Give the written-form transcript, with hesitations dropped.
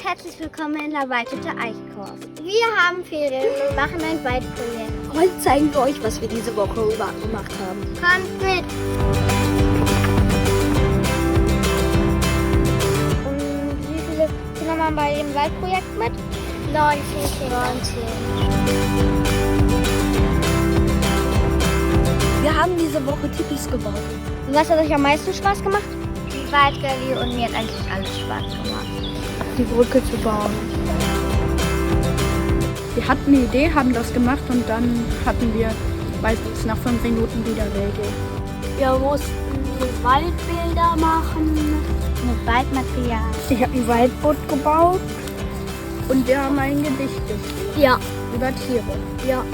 und herzlich willkommen in der Waldhütte Eichkorf. Wir haben Ferien und machen ein Waldprojekt. Heute zeigen wir euch, was wir diese Woche gemacht haben. Kommt mit! Und wie viele Kinder machen bei dem Waldprojekt mit? 19 Kinder. Wir haben diese Woche Tipis gebaut. Und was hat euch am meisten Spaß gemacht? Die Waldgalerie, und mir hat eigentlich alles Spaß gemacht. Die Brücke zu bauen. Wir hatten eine Idee, haben das gemacht und dann hatten wir, weiß nicht, nach 5 Minuten wieder Wege. Wir mussten Waldbilder machen. Mit Waldmaterial. Ich habe ein Waldboot gebaut und wir haben ein Gedicht geschrieben. Ja. Über Tiere. Ja.